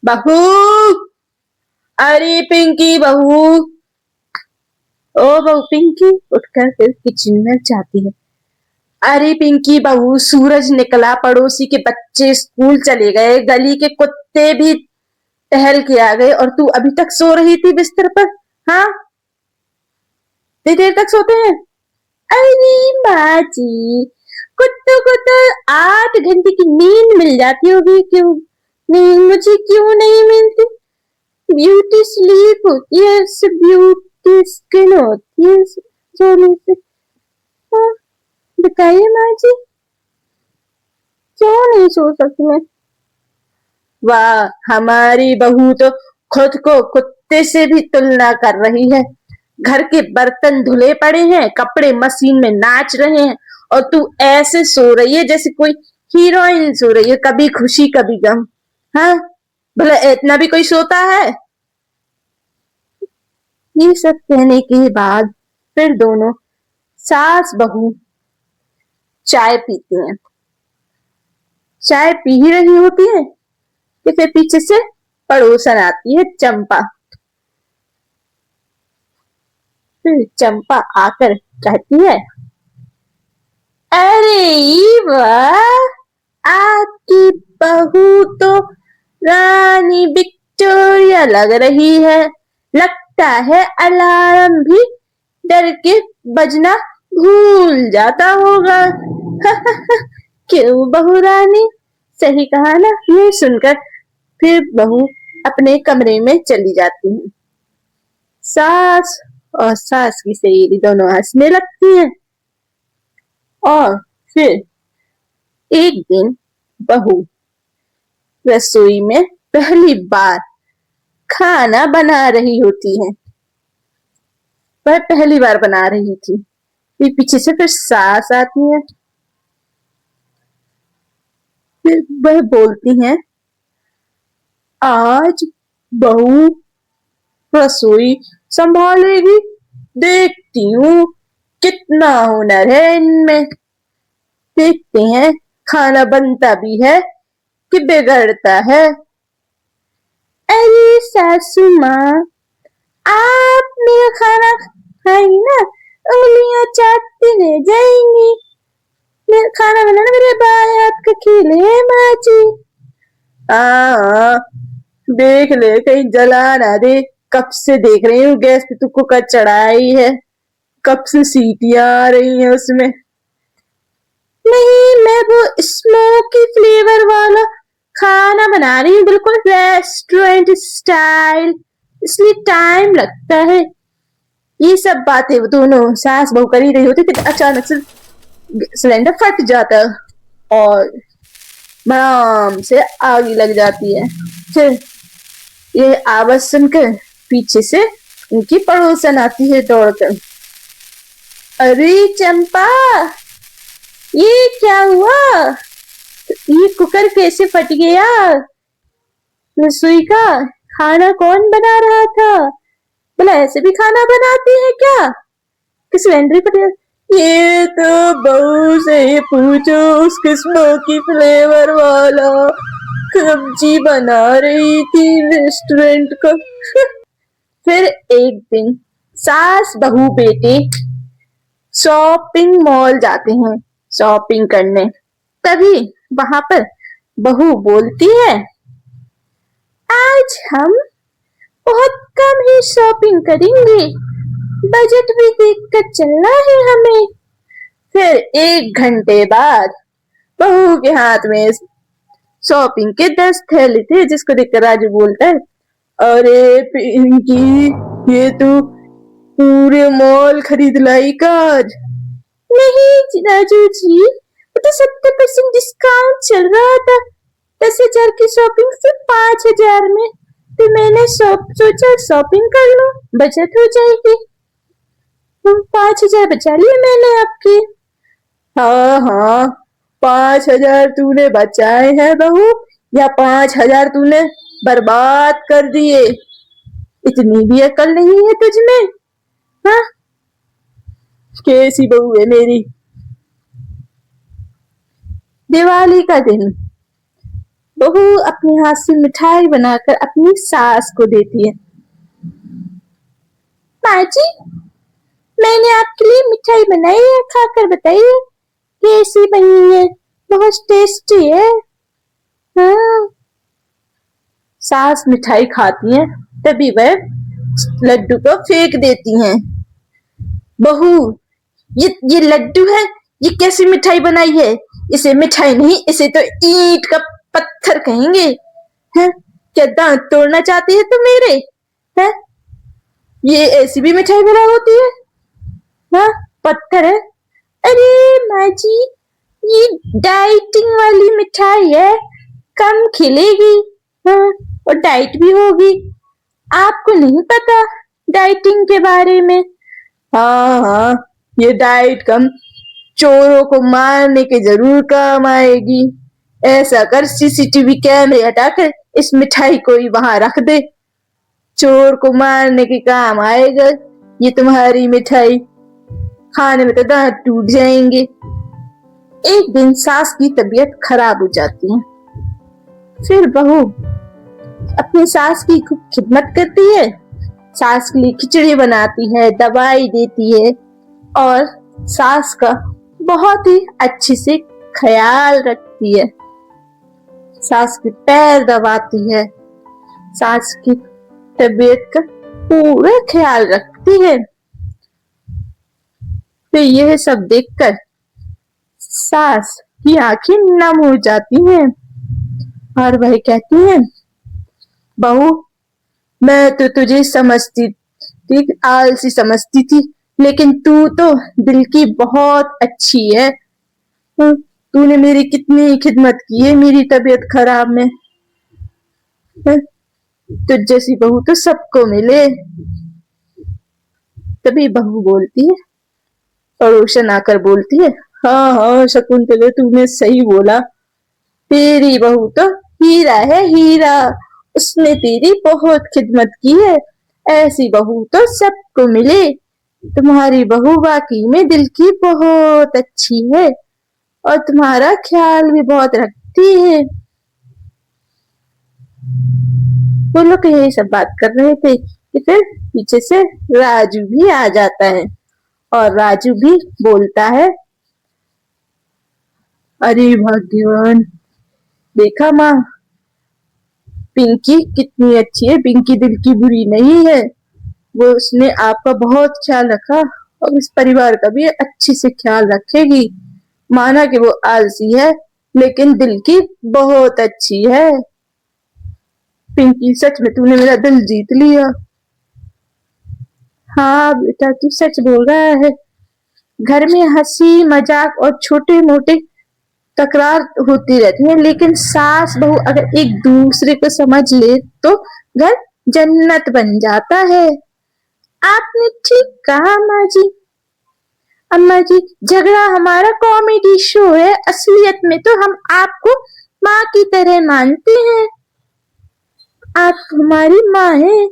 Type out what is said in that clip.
बहू, अरे पिंकी बहू। ओ बहू पिंकी उठकर फिर किचन में जाती है। अरे पिंकी बहू, सूरज निकला, पड़ोसी के बच्चे स्कूल चले गए, गली के कुत्ते भी टहल के आ गए और तू अभी तक सो रही थी बिस्तर पर। हाँ, इतनी देर तक सोते हैं? अरे माँ जी, कुत्तों को तो 8 घंटे की नींद मिल जाती होगी, क्यों नहीं? मुझे क्यों नहीं मिलती? ब्यूटी स्लीप होती है, ब्यूटी स्किन होती है सोने से। हाँ, बताइए माँ जी, क्यों नहीं सो सकती मैं? वाह, हमारी बहू तो खुद को कुत्ते से भी तुलना कर रही है। घर के बर्तन धुले पड़े हैं, कपड़े मशीन में नाच रहे हैं और तू ऐसे सो रही है जैसे कोई हीरोइन सो रही है, कभी खुशी कभी गम। हाँ, भला इतना भी कोई सोता है? ये सब कहने के बाद फिर दोनों सास बहू चाय पीते हैं। चाय पी ही रही होती है कि फिर पीछे से पड़ोसन आती है चंपा। फिर चंपा आकर कहती है, अरे वाह, आपकी बहू तो रानी विक्टोरिया लग रही है। लगता है अलार्म भी डर के बजना भूल जाता होगा। क्यों बहू रानी, सही कहा ना? ये सुनकर फिर बहू अपने कमरे में चली जाती है। सास और सास की सहेली दोनों हंसने लगती हैं। और फिर एक दिन बहू रसोई में पहली बार खाना बना रही होती है। वह पहली बार बना रही थी। फिर पीछे से फिर सास आती है। फिर वह बोलती है, आज बहू रसोई संभालेगी, देखती हूँ कितना हुनर है इनमें। देखते हैं खाना बनता भी है कि बिगड़ता है। अरे सासू माँ, आप मेरा खाना खाएंगी ना, उंगलियां चाटती रह जाएंगी। मेरा खाना बनाना मेरे बाएं हाथ का खेल है माँ जी। हाँ, देख ले कहीं जला ना दे। कब से देख रही हूँ गैस पे तू कुकर चढ़ाई है, कब से सीटियां आ रही हैं उसमें। नहीं, मैं वो स्मोकी फ्लेवर वाला खाना बना रही हूँ, बिल्कुल रेस्टोरेंट स्टाइल, इसलिए टाइम लगता है। ये सब बातें वो दोनों सास बहू कर ही रही होती कि अचानक से सिलेंडर फट जाता है और भड़ाम से आग लग जाती है। फिर ये आवाज सुनकर पीछे से उनकी पड़ोसन आती है दौड़कर। अरे चंपा, ये क्या हुआ? ये कुकर कैसे फट गया? रसोई का खाना कौन बना रहा था? बोला ऐसे भी खाना बनाती है क्या? कि सिलेंडर फट गया? ये तो बहू से ही पूछो, उसके स्मोकी फ्लेवर वाला सब्जी बना रही थी रेस्टोरेंट का। फिर एक दिन सास बहू बेटे शॉपिंग मॉल जाते हैं शॉपिंग करने। तभी वहां पर बहू बोलती है, आज हम बहुत कम ही शॉपिंग करेंगे, बजट भी देखकर चलना है हमें। फिर 1 घंटे बाद बहू के हाथ में शॉपिंग के 10 थैले थे, जिसको देखकर राजू बोलता है, अरे पिंकी, ये तू पूरे मॉल खरीद लाई का आज? नहीं राजू जी, वो तो 70% डिस्काउंट चल रहा था। 10,000 की शॉपिंग सिर्फ 5,000 में, तो मैंने सोचा शॉपिंग कर लूं, बचत हो जाएगी। 5,000 बचा लिए मैंने आपके। हाँ हाँ, 5,000 तूने बचाए हैं बहू, या 5,000 तूने बर्बाद कर दिए? इतनी भी अकल नहीं है तुझ में? हाँ, कैसी बहू है मेरी। दिवाली का दिन बहू अपने हाथ से मिठाई बनाकर अपनी सास को देती है। माँ जी, मैंने आपके लिए मिठाई बनाई है, खाकर बताइए कैसी बनी है। बहुत टेस्टी है। हाँ। सास मिठाई खाती है, तभी वह लड्डू को फेंक देती हैं। बहू, ये लड्डू है, ये कैसी मिठाई बनाई है? इसे मिठाई नहीं, इसे तो ईंट का पत्थर कहेंगे। हैं? क्या दांत तोड़ना चाहती है तुम मेरे? हैं? ये ऐसी भी मिठाई बना होती है? हाँ, पत्थर है। अरे माँ जी, ये डाइटिंग वाली मिठाई है, कम खिलेगी। हाँ, और डाइट भी होगी। आपको नहीं पता डाइटिंग के बारे में? हाँ हाँ, ये डाइट कम चोरों को मारने के जरूर काम आएगी। ऐसा कर, सीसीटीवी कैमरे हटाकर इस मिठाई को ही वहां रख दे। चोर को मारने के काम आएगा ये तुम्हारी मिठाई। खाने में तो दांत टूट जाएंगे। एक दिन सास की तबीयत खराब हो जाती है। फिर बहू अपनी सास की खूब खिदमत करती है, सास के लिए खिचड़ी बनाती है, दवाई देती है और सास का बहुत ही अच्छे से ख्याल रखती है। सास के पैर दबाती है, सास की तबीयत का पूरा ख्याल रखती है। फिर यह सब देखकर सास की आंखें नम हो जाती हैं और वह कहती है, बहू, मैं तो तुझे समझती थी, आलसी समझती थी, लेकिन तू तो दिल की बहुत अच्छी है। तूने मेरी कितनी खिदमत की है मेरी तबीयत खराब में। तुझ जैसी बहू तो सबको मिले। तभी बहू बोलती है, पड़ोसन आकर बोलती है, हाँ हाँ शकुंतला, तूने सही बोला। तेरी बहू तो हीरा है, हीरा। उसने तेरी बहुत खिदमत की है। ऐसी बहू तो सबको मिले। तुम्हारी बहू वाकई में दिल की बहुत अच्छी है और तुम्हारा ख्याल भी बहुत रखती है। वो लोग यही सब बात कर रहे थे कि फिर पीछे से राजू भी आ जाता है और राजू भी बोलता है, अरे भगवान, देखा माँ, पिंकी कितनी अच्छी है, पिंकी दिल की बुरी नहीं है। वो उसने आपका बहुत ख्याल रखा और इस परिवार का भी अच्छे से ख्याल रखेगी। माना कि वो आलसी है, लेकिन दिल की बहुत अच्छी है। पिंकी, सच में तूने मेरा दिल जीत लिया। हाँ बेटा, तू सच बोल रहा है। घर में हंसी मजाक और छोटे मोटे तकरार होती रहती है, लेकिन सास बहू अगर एक दूसरे को समझ ले तो घर जन्नत बन जाता है। आपने ठीक कहा माँ जी। अम्मा जी, झगड़ा हमारा कॉमेडी शो है, असलियत में तो हम आपको माँ की तरह मानते हैं। आप हमारी माँ हैं।